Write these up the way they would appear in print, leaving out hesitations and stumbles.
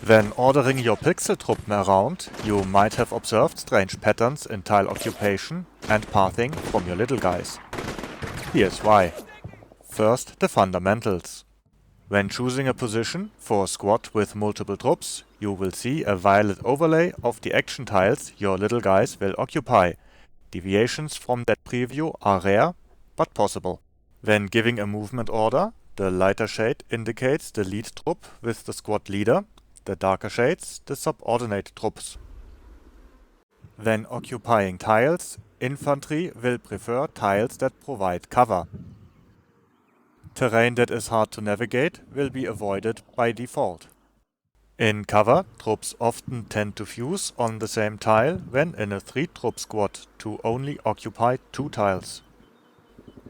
When ordering your pixel truppen around, you might have observed strange patterns in tile occupation and pathing from your little guys. Here's why. First, the fundamentals. When choosing a position for a squad with multiple troops, you will see a violet overlay of the action tiles your little guys will occupy. Deviations from that preview are rare, but possible. When giving a movement order, the lighter shade indicates the lead troop with the squad leader, the darker shades the subordinate troops. When occupying tiles, infantry will prefer tiles that provide cover. Terrain that is hard to navigate will be avoided by default. In cover, troops often tend to fuse on the same tile when in a 3-troop squad to only occupy 2 tiles.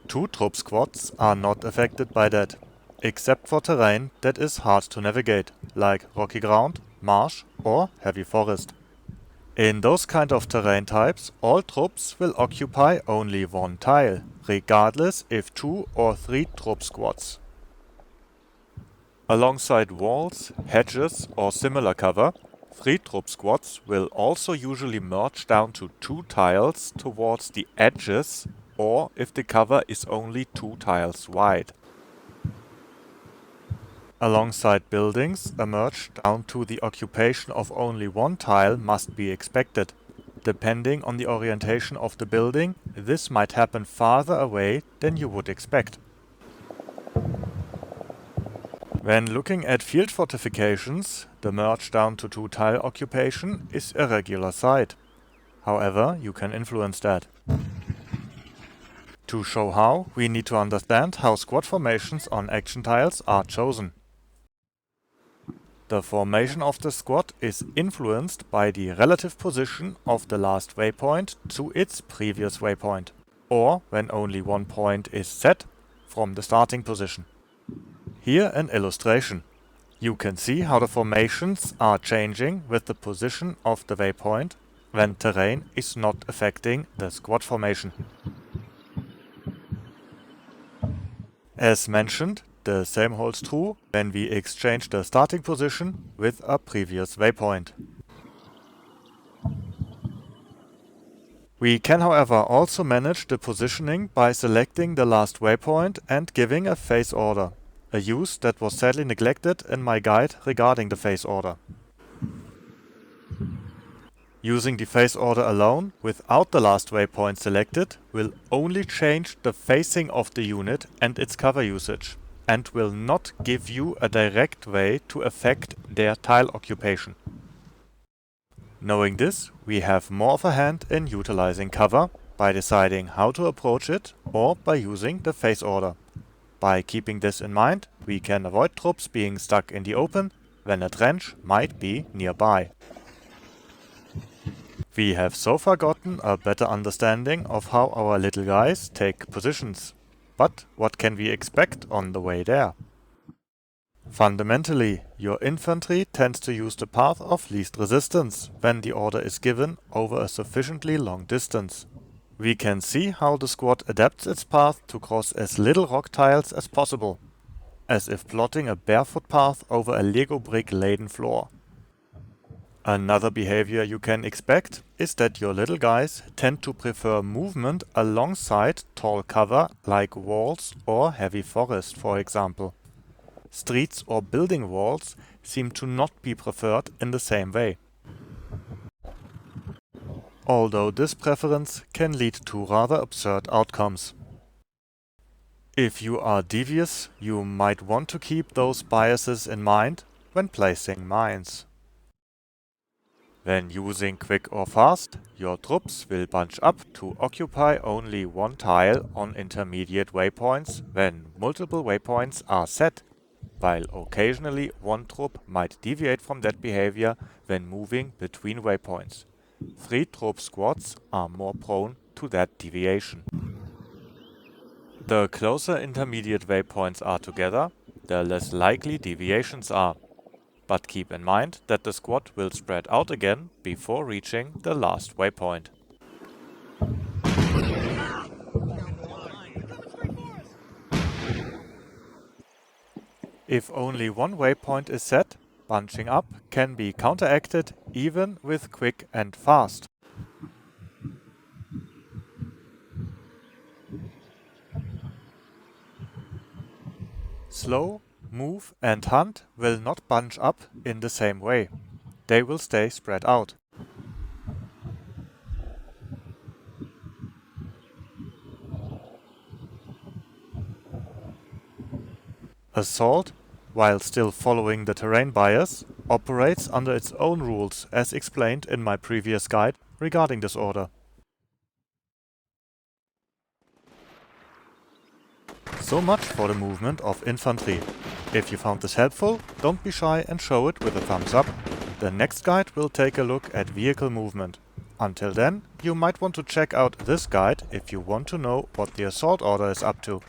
2-troop squads are not affected by that, except for terrain that is hard to navigate, like rocky ground, marsh or heavy forest. In those kind of terrain types, all troops will occupy only 1 tile, regardless if 2 or 3 troop squads. Alongside walls, hedges or similar cover, 3 troop squads will also usually merge down to 2 tiles towards the edges, or if the cover is only 2 tiles wide. Alongside buildings, a merge down to the occupation of only 1 tile must be expected. Depending on the orientation of the building, this might happen farther away than you would expect. When looking at field fortifications, the merge down to 2 tile occupation is a regular sight. However, you can influence that. To show how, we need to understand how squad formations on action tiles are chosen. The formation of the squad is influenced by the relative position of the last waypoint to its previous waypoint, or when only 1 point is set, from the starting position. Here an illustration. You can see how the formations are changing with the position of the waypoint when terrain is not affecting the squad formation. As mentioned, the same holds true when we exchange the starting position with a previous waypoint. We can, however, also manage the positioning by selecting the last waypoint and giving a phase order, a use that was sadly neglected in my guide regarding the phase order. Using the phase order alone, without the last waypoint selected, will only change the facing of the unit and its cover usage, and will not give you a direct way to affect their tile occupation. Knowing this, we have more of a hand in utilizing cover by deciding how to approach it or by using the phase order. By keeping this in mind, we can avoid troops being stuck in the open when a trench might be nearby. We have so far gotten a better understanding of how our little guys take positions. But what can we expect on the way there? Fundamentally, your infantry tends to use the path of least resistance when the order is given over a sufficiently long distance. We can see how the squad adapts its path to cross as little rock tiles as possible, as if plotting a barefoot path over a Lego brick-laden floor. Another behavior you can expect is that your little guys tend to prefer movement alongside tall cover like walls or heavy forest, for example. Streets or building walls seem to not be preferred in the same way. Although this preference can lead to rather absurd outcomes. If you are devious, you might want to keep those biases in mind when placing mines. When using quick or fast, your troops will bunch up to occupy only 1 tile on intermediate waypoints when multiple waypoints are set, while occasionally 1 troop might deviate from that behavior when moving between waypoints. 3-troop squads are more prone to that deviation. The closer intermediate waypoints are together, the less likely deviations are. But keep in mind that the squad will spread out again before reaching the last waypoint. If only 1 waypoint is set, Bunching up can be counteracted even with quick and fast. Slow, move and hunt will not bunch up in the same way. They will stay spread out. Assault, while still following the terrain bias, operates under its own rules as explained in my previous guide regarding this order. So much for the movement of infantry. If you found this helpful, don't be shy and show it with a thumbs up. The next guide will take a look at vehicle movement. Until then, you might want to check out this guide if you want to know what the assault order is up to.